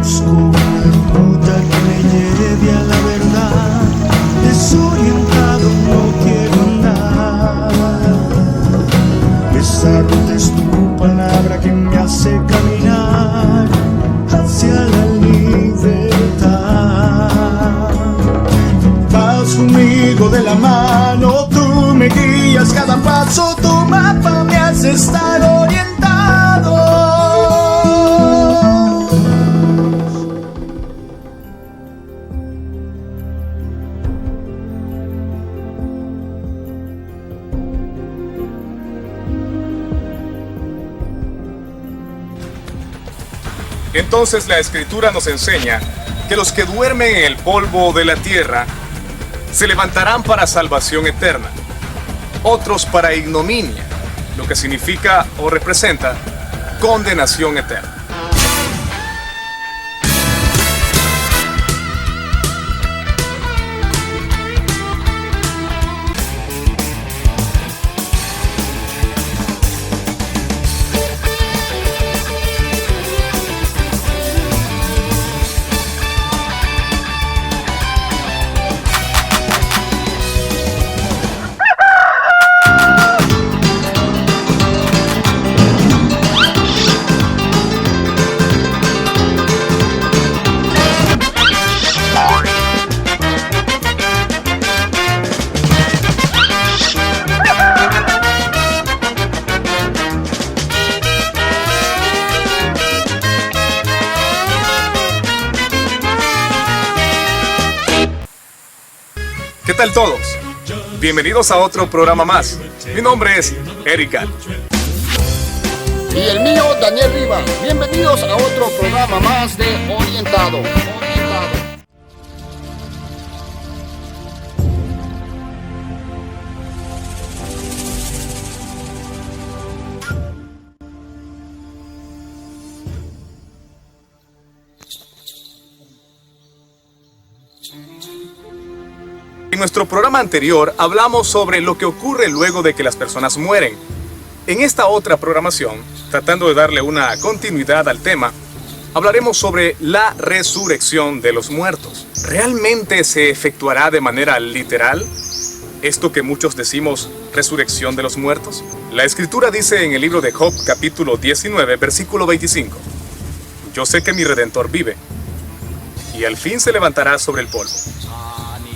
busco una ruta que me lleve a la verdad. Desorientado no quiero andar. Esa ruta es tu palabra que me hace caminar hacia la libertad. Vas conmigo de la mano, tú me guías cada paso, tu mapa me hace estar orientado. Entonces la Escritura nos enseña que los que duermen en el polvo de la tierra se levantarán para salvación eterna, otros para ignominia, lo que significa o representa condenación eterna. ¿Qué tal todos? Bienvenidos a otro programa más. Mi nombre es Erika. Y el mío, Daniel Riva. Bienvenidos a otro programa más de Orientado. En nuestro programa anterior hablamos sobre lo que ocurre luego de que las personas mueren. En esta otra programación, tratando de darle una continuidad al tema, hablaremos sobre la resurrección de los muertos. ¿Realmente se efectuará de manera literal esto que muchos decimos resurrección de los muertos? La Escritura dice en el libro de Job, capítulo 19, versículo 25: Yo sé que mi Redentor vive, y al fin se levantará sobre el polvo.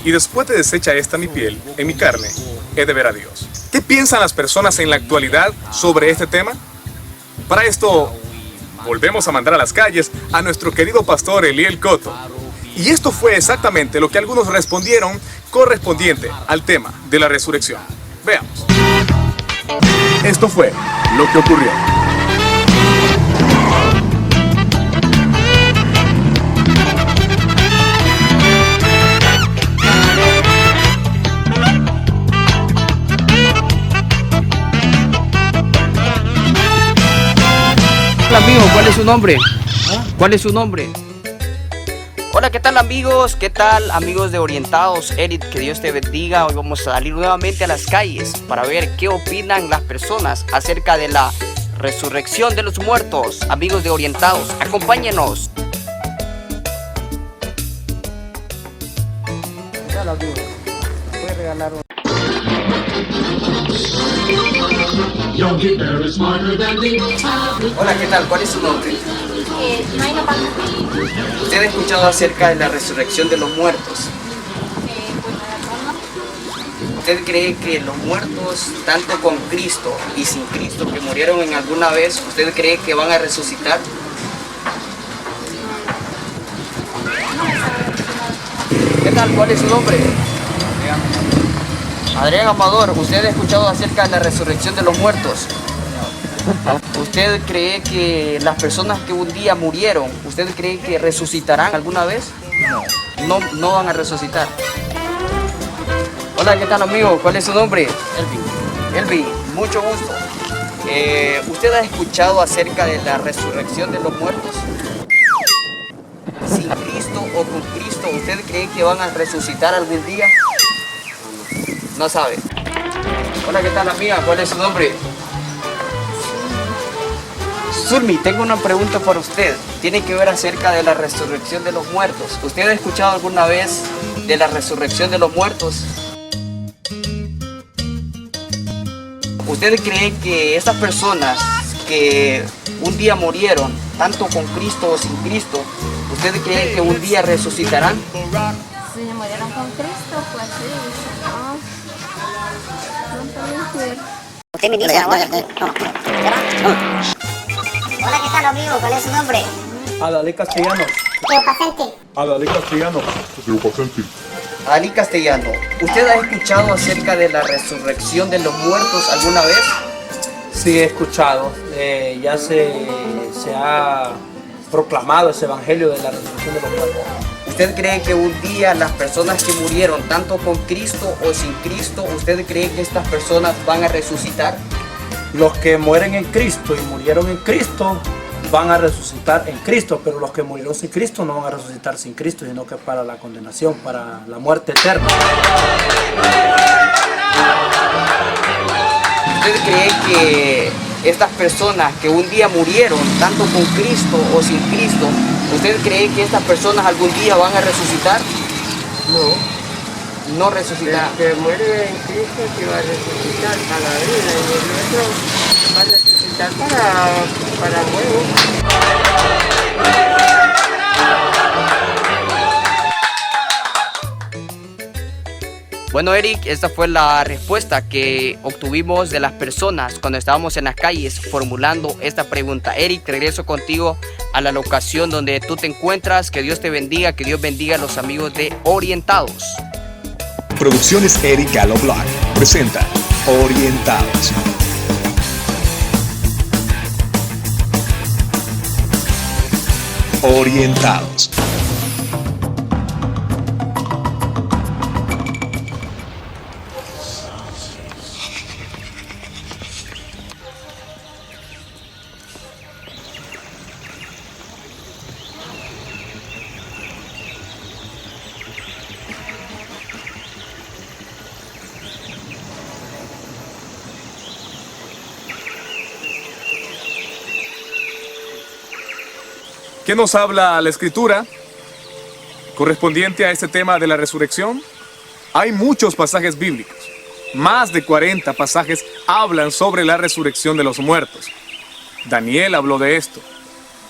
Y después de deshecha esta mi piel, en mi carne, he de ver a Dios. ¿Qué piensan las personas en la actualidad sobre este tema? Para esto, volvemos a mandar a las calles a nuestro querido pastor Eliel Coto. Y esto fue exactamente lo que algunos respondieron correspondiente al tema de la resurrección. Veamos. Esto fue lo que ocurrió. Hola amigo, ¿cuál es su nombre? ¿Cuál es su nombre? Hola, ¿qué tal amigos? ¿Qué tal amigos de Orientados? Eric, que Dios te bendiga. Hoy vamos a salir nuevamente a las calles para ver qué opinan las personas acerca de la resurrección de los muertos. Amigos de Orientados, acompáñenos. ¿Qué tal amigo? ¿Puedes regalar un... Hola, ¿qué tal? ¿Cuál es su nombre? Mayra Palma. ¿Usted ha escuchado acerca de la resurrección de los muertos? ¿Usted cree que los muertos, tanto con Cristo y sin Cristo, que murieron en alguna vez, usted cree que van a resucitar? ¿Qué tal? ¿Cuál es su nombre? Adrián Amador, ¿usted ha escuchado acerca de la resurrección de los muertos? ¿Usted cree que las personas que un día murieron, usted cree que resucitarán alguna vez? No van a resucitar. Hola, ¿qué tal amigo? ¿Cuál es su nombre? Elvi, mucho gusto. ¿Usted ha escuchado acerca de la resurrección de los muertos? ¿Sin Cristo o con Cristo, usted cree que van a resucitar algún día? No sabe. Hola, ¿qué tal amiga? ¿Cuál es su nombre? Zulmi, tengo una pregunta para usted. Tiene que ver acerca de la resurrección de los muertos. ¿Usted ha escuchado alguna vez de la resurrección de los muertos? ¿Usted cree que estas personas que un día murieron, tanto con Cristo o sin Cristo, ¿usted cree que un día resucitarán? Si murieron con Cristo, pues sí. No pueden ser. Usted me dice ahora. Hola, ¿qué tal, amigo? ¿Cuál es su nombre? Adalí Castellanos. Teopacente. Adalí Castellanos. Ali Castellano, ¿usted ha escuchado acerca de la resurrección de los muertos alguna vez? Sí, he escuchado. Ya se ha proclamado ese evangelio de la resurrección de los muertos. ¿Usted cree que un día las personas que murieron, tanto con Cristo o sin Cristo, usted cree que estas personas van a resucitar? Los que mueren en Cristo y murieron en Cristo van a resucitar en Cristo, pero los que murieron sin Cristo no van a resucitar sin Cristo, sino que para la condenación, para la muerte eterna. ¿Usted cree que estas personas que un día murieron, tanto con Cristo o sin Cristo, usted cree que estas personas algún día van a resucitar? No. No resucitarán. El que muere en Cristo que va a resucitar para la vida y el otro va a resucitar para luego. Bueno, Eric, esta fue la respuesta que obtuvimos de las personas cuando estábamos en las calles formulando esta pregunta. Eric, regreso contigo a la locación donde tú te encuentras. Que Dios te bendiga, que Dios bendiga a los amigos de Orientados. Producciones Eric Galo Blog presenta Orientados. Orientados. ¿Qué nos habla la Escritura correspondiente a este tema de la resurrección? Hay muchos pasajes bíblicos. Más de 40 pasajes hablan sobre la resurrección de los muertos. Daniel habló de esto.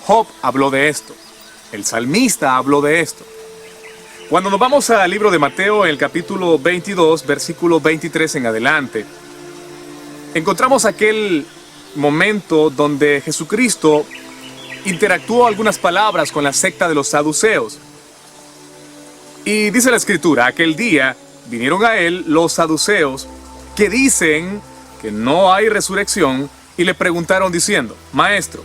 Job habló de esto. El salmista habló de esto. Cuando nos vamos al libro de Mateo, en el capítulo 22, versículo 23 en adelante, encontramos aquel momento donde Jesucristo interactuó algunas palabras con la secta de los saduceos. Y dice la Escritura, aquel día vinieron a él los saduceos que dicen que no hay resurrección y le preguntaron diciendo: Maestro,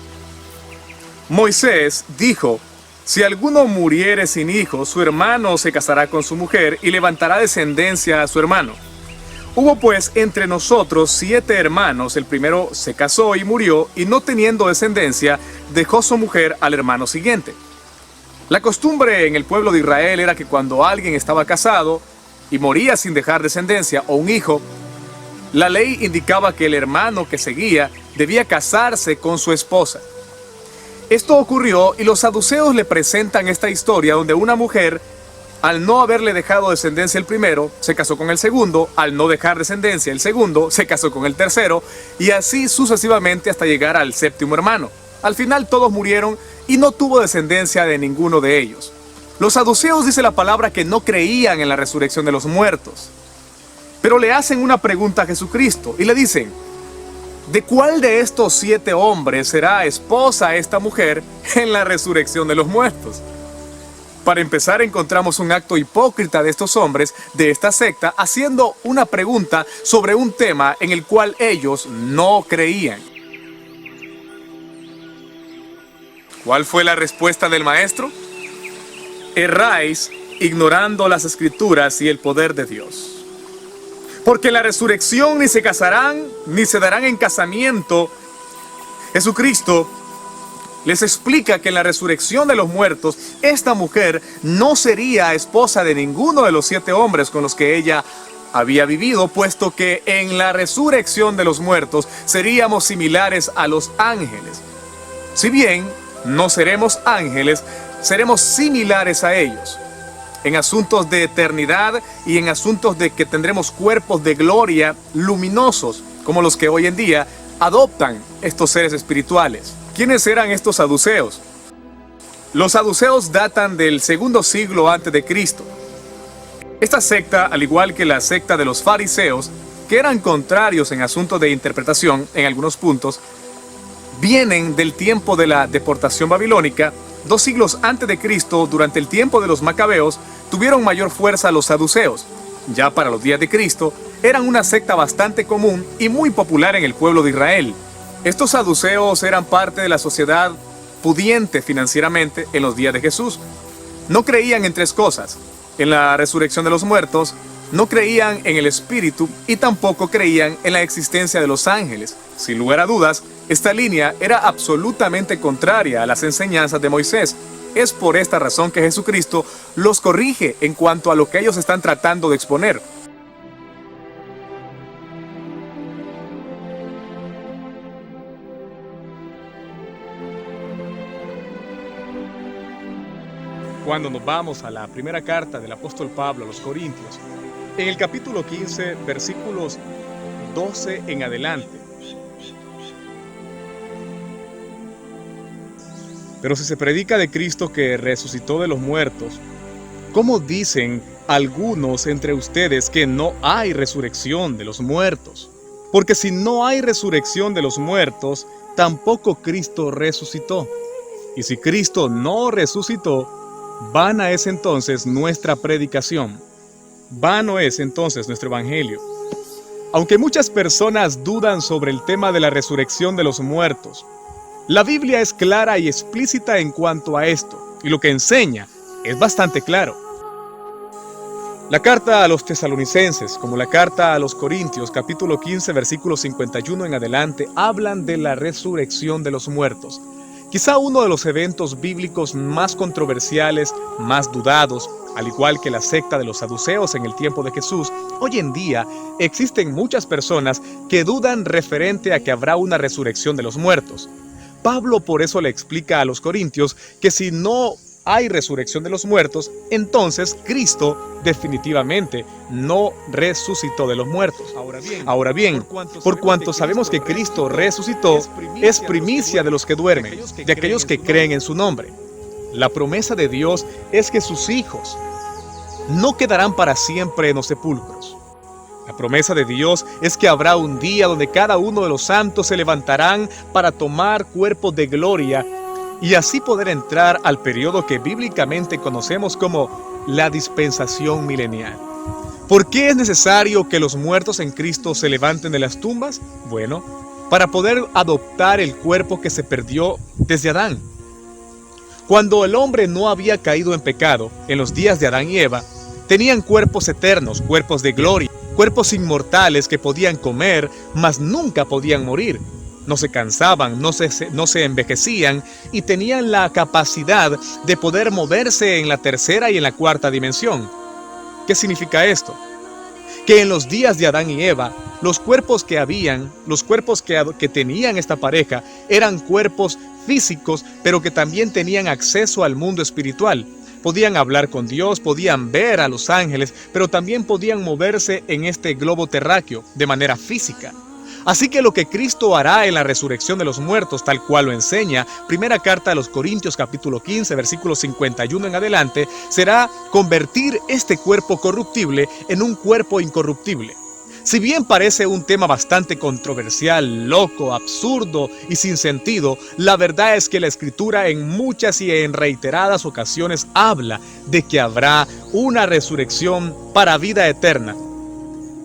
Moisés dijo, si alguno muriere sin hijos, su hermano se casará con su mujer y levantará descendencia a su hermano. Hubo pues entre nosotros 7 hermanos, el primero se casó y murió, y no teniendo descendencia, dejó su mujer al hermano siguiente. La costumbre en el pueblo de Israel era que cuando alguien estaba casado y moría sin dejar descendencia o un hijo, la ley indicaba que el hermano que seguía debía casarse con su esposa. Esto ocurrió y los saduceos le presentan esta historia donde una mujer, al no haberle dejado descendencia el primero, se casó con el segundo, al no dejar descendencia el segundo, se casó con el tercero, y así sucesivamente hasta llegar al 7º hermano. Al final todos murieron y no tuvo descendencia de ninguno de ellos. Los saduceos, dice la palabra, que no creían en la resurrección de los muertos. Pero le hacen una pregunta a Jesucristo y le dicen: ¿de cuál de estos 7 hombres será esposa esta mujer en la resurrección de los muertos? Para empezar, encontramos un acto hipócrita de estos hombres de esta secta haciendo una pregunta sobre un tema en el cual ellos no creían. ¿Cuál fue la respuesta del maestro? Erráis ignorando las Escrituras y el poder de Dios. Porque en la resurrección ni se casarán ni se darán en casamiento. Jesucristo les explica que en la resurrección de los muertos, esta mujer no sería esposa de ninguno de los 7 hombres con los que ella había vivido, puesto que en la resurrección de los muertos seríamos similares a los ángeles. Si bien no seremos ángeles, seremos similares a ellos en asuntos de eternidad y en asuntos de que tendremos cuerpos de gloria luminosos, como los que hoy en día adoptan estos seres espirituales. ¿Quiénes eran estos saduceos? Los saduceos datan del segundo siglo antes de Cristo. Esta secta, al igual que la secta de los fariseos, que eran contrarios en asuntos de interpretación en algunos puntos, vienen del tiempo de la deportación babilónica. 2 siglos antes de Cristo, durante el tiempo de los macabeos, tuvieron mayor fuerza los saduceos. Ya para los días de Cristo, eran una secta bastante común y muy popular en el pueblo de Israel. Estos saduceos eran parte de la sociedad pudiente financieramente en los días de Jesús. No creían en 3 cosas: en la resurrección de los muertos, no creían en el espíritu y tampoco creían en la existencia de los ángeles. Sin lugar a dudas, esta línea era absolutamente contraria a las enseñanzas de Moisés. Es por esta razón que Jesucristo los corrige en cuanto a lo que ellos están tratando de exponer. Cuando nos vamos a la primera carta del apóstol Pablo a los Corintios, en el capítulo 15, versículos 12 en adelante. Pero si se predica de Cristo que resucitó de los muertos, ¿cómo dicen algunos entre ustedes que no hay resurrección de los muertos? Porque si no hay resurrección de los muertos, tampoco Cristo resucitó. Y si Cristo no resucitó, vana es entonces nuestra predicación. Vano es entonces nuestro evangelio. Aunque muchas personas dudan sobre el tema de la resurrección de los muertos, la Biblia es clara y explícita en cuanto a esto, y lo que enseña es bastante claro. La carta a los tesalonicenses, como la carta a los corintios, capítulo 15, versículo 51 en adelante, hablan de la resurrección de los muertos. Quizá uno de los eventos bíblicos más controversiales, más dudados, al igual que la secta de los saduceos en el tiempo de Jesús. Hoy en día existen muchas personas que dudan referente a que habrá una resurrección de los muertos. Pablo por eso le explica a los corintios que si no hay resurrección de los muertos, entonces Cristo definitivamente no resucitó de los muertos. Ahora bien, por cuanto sabemos que Cristo resucitó, es primicia de los que duermen, de aquellos que creen en su nombre. La promesa de Dios es que sus hijos no quedarán para siempre en los sepulcros. La promesa de Dios es que habrá un día donde cada uno de los santos se levantarán para tomar cuerpos de gloria y así poder entrar al periodo que bíblicamente conocemos como la dispensación milenial. ¿Por qué es necesario que los muertos en Cristo se levanten de las tumbas? Bueno, para poder adoptar el cuerpo que se perdió desde Adán. Cuando el hombre no había caído en pecado, en los días de Adán y Eva, tenían cuerpos eternos, cuerpos de gloria, cuerpos inmortales que podían comer, mas nunca podían morir. No se cansaban, no se envejecían y tenían la capacidad de poder moverse en la tercera y en la cuarta dimensión. ¿Qué significa esto? Que en los días de Adán y Eva, los cuerpos que tenían esta pareja eran cuerpos físicos, pero que también tenían acceso al mundo espiritual. Podían hablar con Dios, podían ver a los ángeles, pero también podían moverse en este globo terráqueo de manera física. Así que lo que Cristo hará en la resurrección de los muertos, tal cual lo enseña primera carta a los Corintios capítulo 15, versículo 51 en adelante, será convertir este cuerpo corruptible en un cuerpo incorruptible. Si bien parece un tema bastante controversial, loco, absurdo y sin sentido, la verdad es que la Escritura en muchas y en reiteradas ocasiones habla de que habrá una resurrección para vida eterna.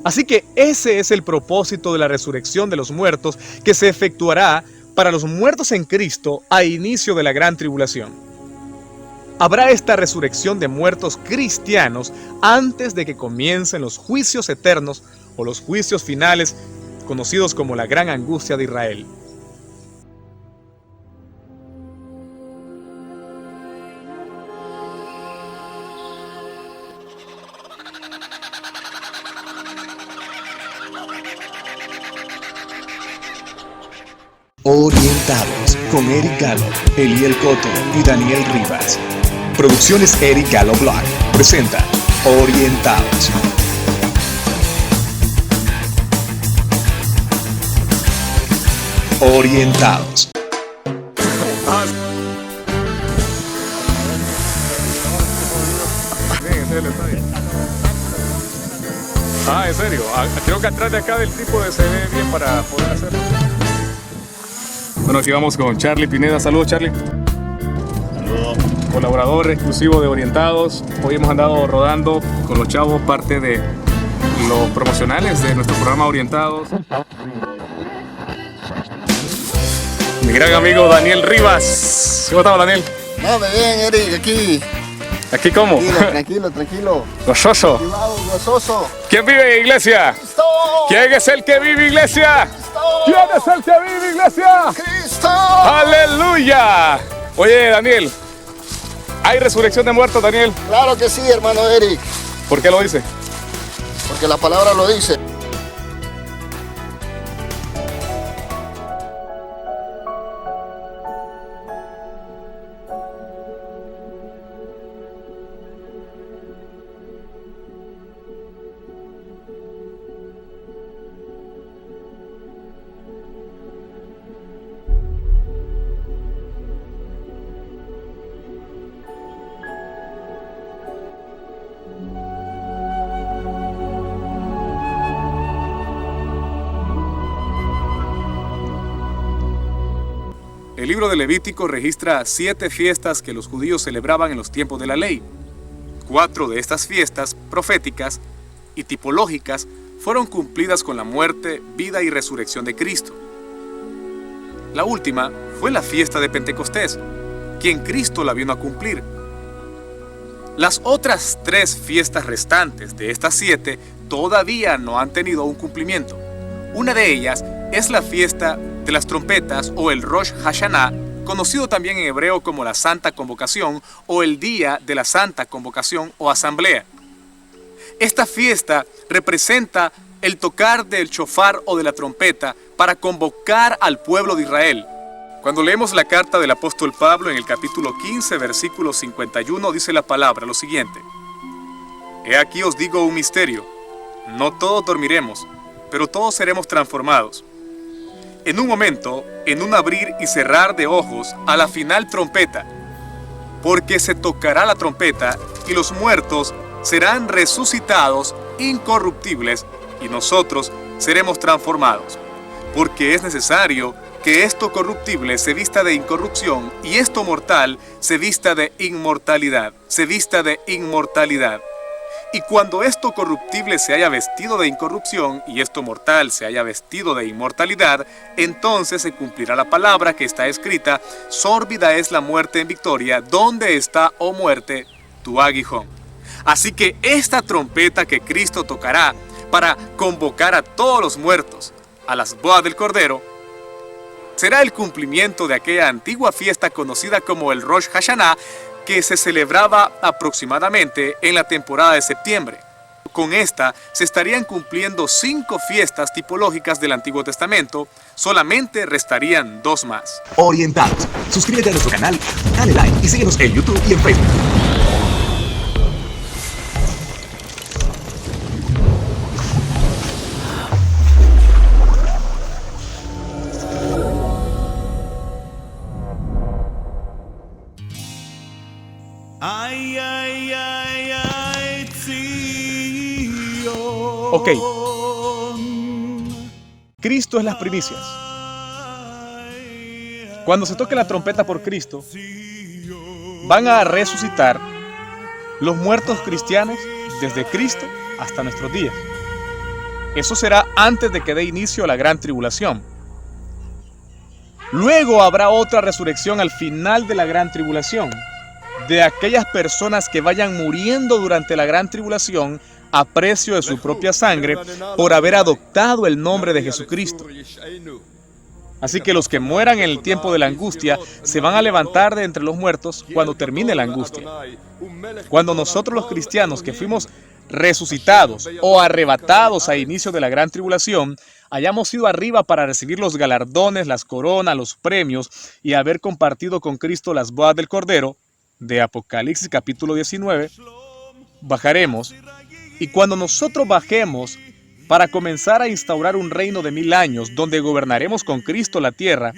Así que ese es el propósito de la resurrección de los muertos que se efectuará para los muertos en Cristo a inicio de la gran tribulación. Habrá esta resurrección de muertos cristianos antes de que comiencen los juicios eternos o los juicios finales conocidos como la gran angustia de Israel. Orientados. con Eric Galo, Eliel Coto y Daniel Rivas. Producciones Eric Galo Blog presenta Orientados. Orientados. Ah, ¿en serio? Creo que atrás de acá del trípode se ve bien para poder hacerlo. Bueno, aquí vamos con Charlie Pineda. Saludos, Charlie. Saludos. Colaborador exclusivo de Orientados. Hoy hemos andado rodando con los chavos parte de los promocionales de nuestro programa Orientados. Mi gran amigo Daniel Rivas. ¿Cómo estás, Daniel? No, bien, Eric, aquí. ¿Aquí cómo? Tranquilo. Gozoso. Gozoso. ¿Quién vive, iglesia? ¡Cristo! ¿Quién es el que vive, iglesia? ¡Cristo! ¿Quién es el que vive, iglesia? ¡Cristo! ¡Aleluya! Oye, Daniel, ¿hay resurrección de muertos, Daniel? Claro que sí, hermano Eric, ¿Por qué lo dice? porque la palabra lo dice. El libro de Levítico registra 7 fiestas que los judíos celebraban en los tiempos de la ley. 4 de estas fiestas proféticas y tipológicas fueron cumplidas con la muerte, vida y resurrección de Cristo. La última fue la fiesta de Pentecostés, quien Cristo la vino a cumplir. Las otras 3 fiestas restantes de estas 7 todavía no han tenido un cumplimiento. Una de ellas es la fiesta de las trompetas o el Rosh Hashanah, conocido también en hebreo como la Santa Convocación o el Día de la Santa Convocación o Asamblea. Esta fiesta representa el tocar del shofar o de la trompeta para convocar al pueblo de Israel. Cuando leemos la carta del apóstol Pablo en el capítulo 15, versículo 51, dice la palabra lo siguiente: He aquí os digo un misterio, no todos dormiremos, pero todos seremos transformados. En un momento, en un abrir y cerrar de ojos, a la final trompeta, porque se tocará la trompeta y los muertos serán resucitados incorruptibles y nosotros seremos transformados, porque es necesario que esto corruptible se vista de incorrupción y esto mortal se vista de inmortalidad, Y cuando esto corruptible se haya vestido de incorrupción y esto mortal se haya vestido de inmortalidad, entonces se cumplirá la palabra que está escrita: sórbida es la muerte en victoria, ¿dónde está, oh muerte, tu aguijón? Así que esta trompeta que Cristo tocará para convocar a todos los muertos a las bodas del Cordero será el cumplimiento de aquella antigua fiesta conocida como el Rosh Hashanah, que se celebraba aproximadamente en la temporada de septiembre. Con esta se estarían cumpliendo 5 fiestas tipológicas del Antiguo Testamento, solamente restarían 2 más. Orientados. Suscríbete a nuestro canal, dale like y síguenos en YouTube y en Facebook. Ay, ay, ay, ay, Sion. Ok. Cristo es las primicias. Cuando se toque la trompeta por Cristo, van a resucitar los muertos cristianos desde Cristo hasta nuestros días. Eso será antes de que dé inicio a la gran tribulación. Luego habrá otra resurrección al final de la gran tribulación, de aquellas personas que vayan muriendo durante la gran tribulación a precio de su propia sangre por haber adoptado el nombre de Jesucristo. Así que los que mueran en el tiempo de la angustia se van a levantar de entre los muertos cuando termine la angustia. Cuando nosotros los cristianos que fuimos resucitados o arrebatados a inicio de la gran tribulación, hayamos ido arriba para recibir los galardones, las coronas, los premios y haber compartido con Cristo las bodas del Cordero, de Apocalipsis capítulo 19, bajaremos. Y cuando nosotros bajemos para comenzar a instaurar un reino de 1000 años donde gobernaremos con Cristo la tierra,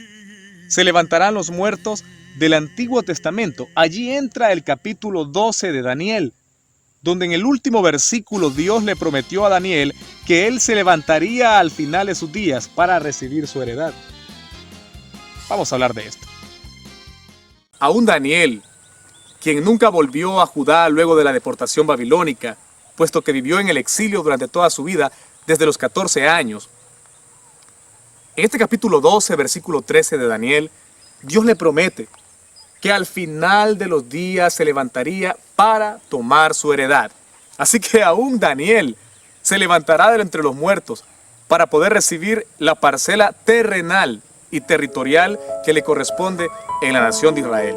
se levantarán los muertos del Antiguo Testamento. Allí entra el capítulo 12 de Daniel, donde en el último versículo Dios le prometió a Daniel que él se levantaría al final de sus días para recibir su heredad. Vamos a hablar de esto. Aún Daniel, quien nunca volvió a Judá luego de la deportación babilónica, puesto que vivió en el exilio durante toda su vida, desde los 14 años. En este capítulo 12, versículo 13 de Daniel, Dios le promete que al final de los días se levantaría para tomar su heredad. Así que aún Daniel se levantará de entre los muertos para poder recibir la parcela terrenal y territorial que le corresponde en la nación de Israel.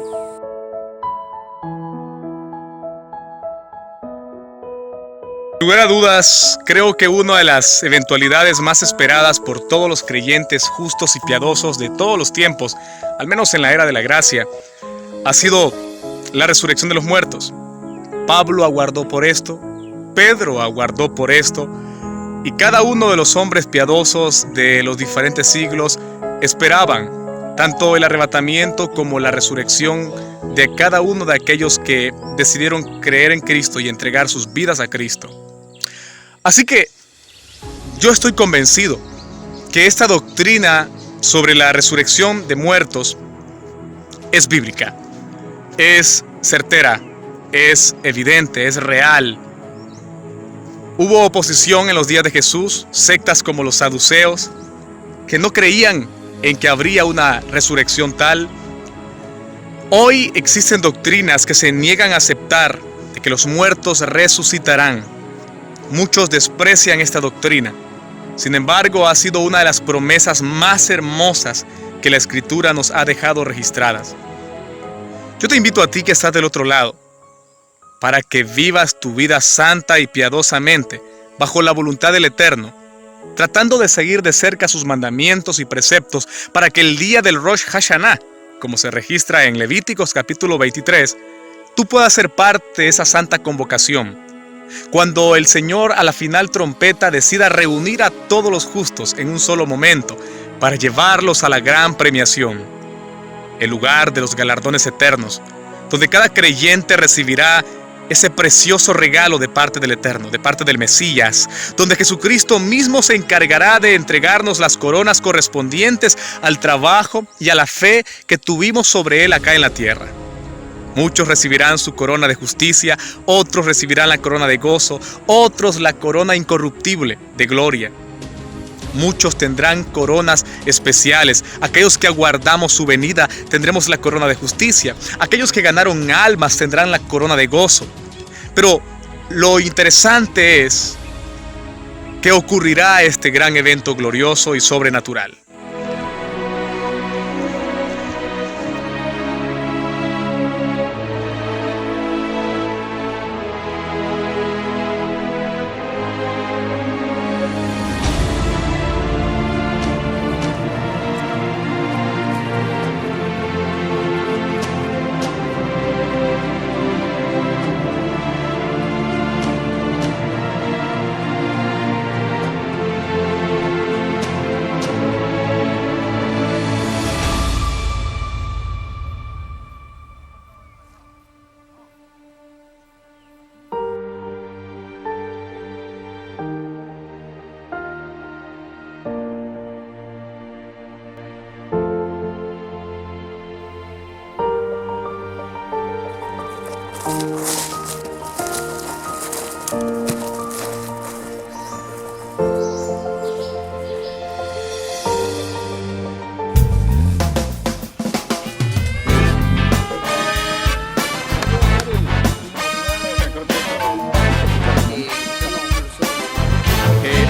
Sin lugar a dudas, creo que una de las eventualidades más esperadas por todos los creyentes justos y piadosos de todos los tiempos, al menos en la era de la gracia, ha sido la resurrección de los muertos. Pablo aguardó por esto, Pedro aguardó por esto, y cada uno de los hombres piadosos de los diferentes siglos esperaban tanto el arrebatamiento como la resurrección de cada uno de aquellos que decidieron creer en Cristo y entregar sus vidas a Cristo. Así que yo estoy convencido que esta doctrina sobre la resurrección de muertos es bíblica, es certera, es evidente, es real. Hubo oposición en los días de Jesús, sectas como los saduceos, que no creían en que habría una resurrección tal. Hoy existen doctrinas que se niegan a aceptar de que los muertos resucitarán. Muchos desprecian esta doctrina. Sin embargo, ha sido una de las promesas más hermosas que la Escritura nos ha dejado registradas. Yo te invito a ti que estás del otro lado, para que vivas tu vida santa y piadosamente, bajo la voluntad del Eterno, tratando de seguir de cerca sus mandamientos y preceptos, para que el día del Rosh Hashanah, como se registra en Levíticos capítulo 23, tú puedas ser parte de esa santa convocación. Cuando el Señor a la final trompeta decida reunir a todos los justos en un solo momento para llevarlos a la gran premiación, el lugar de los galardones eternos, donde cada creyente recibirá ese precioso regalo de parte del Eterno, de parte del Mesías, donde Jesucristo mismo se encargará de entregarnos las coronas correspondientes al trabajo y a la fe que tuvimos sobre Él acá en la tierra. Muchos recibirán su corona de justicia, otros recibirán la corona de gozo, otros la corona incorruptible de gloria. Muchos tendrán coronas especiales. Aquellos que aguardamos su venida tendremos la corona de justicia. Aquellos que ganaron almas tendrán la corona de gozo. Pero lo interesante es que ocurrirá este gran evento glorioso y sobrenatural.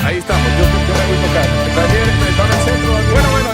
Ahí estamos, yo me voy tocando. También está en el centro. Bueno,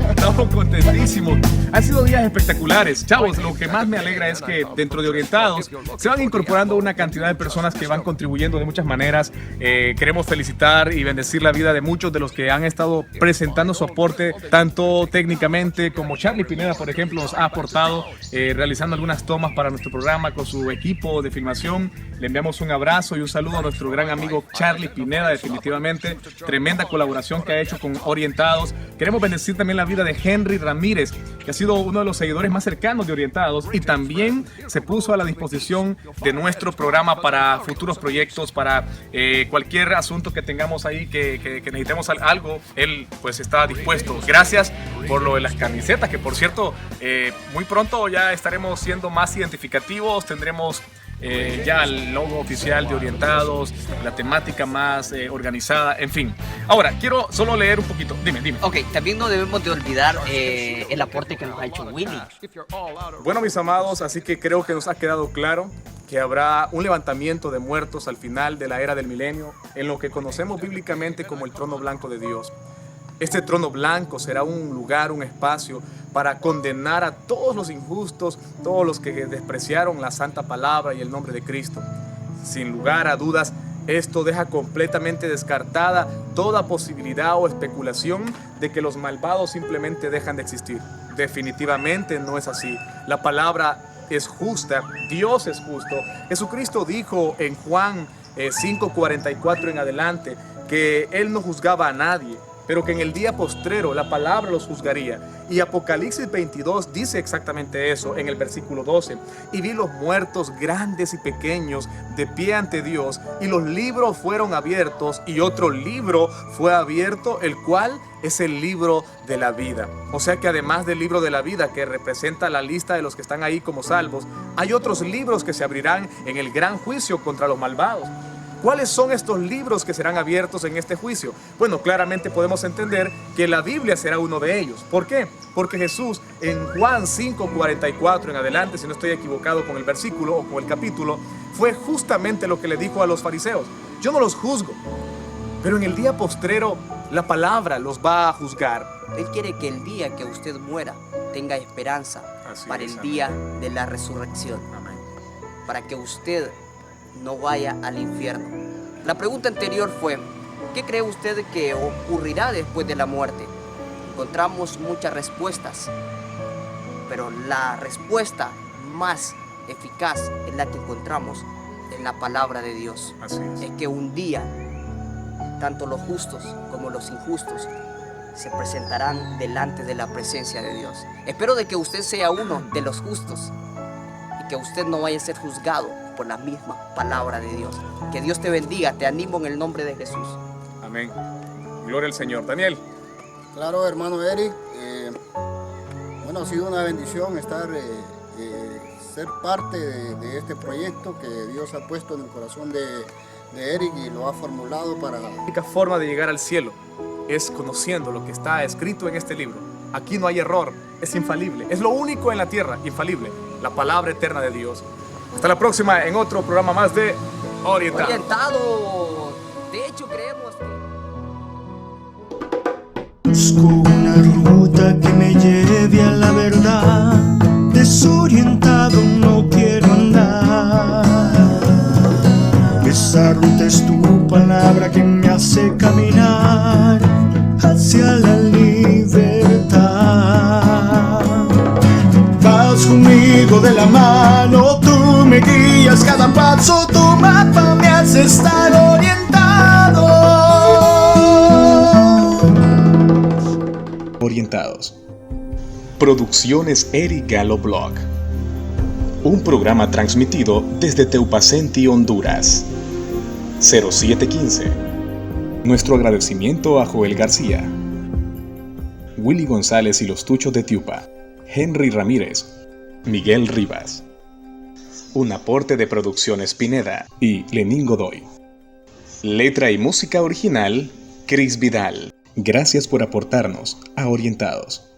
estamos contentísimos. Han sido días espectaculares. Chavos, lo que más me alegra es que dentro de Orientados se van incorporando una cantidad de personas que van contribuyendo de muchas maneras. Queremos felicitar y bendecir la vida de muchos de los que han estado presentando su aporte, tanto técnicamente como Charlie Pineda, por ejemplo, nos ha aportado realizando algunas tomas para nuestro programa con su equipo de filmación. Le enviamos un abrazo y un saludo a nuestro gran amigo Charlie Pineda, definitivamente tremenda colaboración que ha hecho con Orientados. Queremos bendecir también la vida de Henry Ramírez, que ha sido uno de los seguidores más cercanos de Orientados y también se puso a la disposición de nuestro programa para futuros proyectos, para cualquier asunto que tengamos ahí, que necesitemos algo, él pues está dispuesto. Gracias por lo de las camisetas, que por cierto, muy pronto ya estaremos siendo más identificativos, tendremos ya el logo oficial de Orientados, la temática más organizada, en fin. Ahora, quiero solo leer un poquito. Dime. Ok, también no debemos de olvidar el aporte que nos ha hecho Willy. Bueno, mis amados, así que creo que nos ha quedado claro que habrá un levantamiento de muertos al final de la era del milenio, en lo que conocemos bíblicamente como el trono blanco de Dios. Este trono blanco será un lugar, un espacio para condenar a todos los injustos, todos los que despreciaron la santa palabra y el nombre de Cristo. Sin lugar a dudas, esto deja completamente descartada toda posibilidad o especulación de que los malvados simplemente dejan de existir. Definitivamente no es así. La palabra es justa, Dios es justo. Jesucristo dijo en Juan 5:44 en adelante que Él no juzgaba a nadie, pero que en el día postrero la palabra los juzgaría. Y Apocalipsis 22 dice exactamente eso en el versículo 12. Y vi los muertos grandes y pequeños de pie ante Dios, y los libros fueron abiertos, y otro libro fue abierto, el cual es el libro de la vida. O sea que además del libro de la vida, que representa la lista de los que están ahí como salvos, hay otros libros que se abrirán en el gran juicio contra los malvados. ¿Cuáles son estos libros que serán abiertos en este juicio? Bueno, claramente podemos entender que la Biblia será uno de ellos. ¿Por qué? Porque Jesús en Juan 5:44 en adelante, si no estoy equivocado con el versículo o con el capítulo, fue justamente lo que le dijo a los fariseos. Yo no los juzgo, pero en el día postrero la palabra los va a juzgar. Él quiere que el día que usted muera tenga esperanza para el día de la resurrección. Amén. Para que usted no vaya al infierno. La pregunta anterior fue, ¿qué cree usted que ocurrirá después de la muerte? Encontramos muchas respuestas, pero la respuesta más eficaz es la que encontramos en la palabra de Dios. Así es. Es que un día, tanto los justos como los injustos se presentarán delante de la presencia de Dios. Espero de que usted sea uno de los justos y que usted no vaya a ser juzgado por la misma palabra de Dios. Que Dios te bendiga, te animo en el nombre de Jesús. Amén. Gloria al Señor. Daniel. Claro, hermano Eric, bueno, ha sido una bendición ser parte de este proyecto que Dios ha puesto en el corazón de Eric y lo ha formulado para... La única forma de llegar al cielo es conociendo lo que está escrito en este libro. Aquí no hay error, es infalible. Es lo único en la tierra, infalible, la palabra eterna de Dios. Hasta la próxima en otro programa más de Orientados. Orientados. De hecho, creemos que... Busco una ruta que me lleve a la verdad. Desorientado no quiero andar. Esa ruta es tu palabra que me hace caminar hacia la libertad. Vas conmigo de la mano, tú me guías cada paso, tu mapa me hace estar orientado. Orientados. Producciones Eric Galo Blog. Un programa transmitido desde Teupacenti, Honduras. 0715. Nuestro agradecimiento a Joel García, Willy González y los Tuchos de Tiupa, Henry Ramírez, Miguel Rivas. Un aporte de Producciones Pineda y Lenín Godoy. Letra y música original, Chris Vidal. Gracias por aportarnos a Orientados.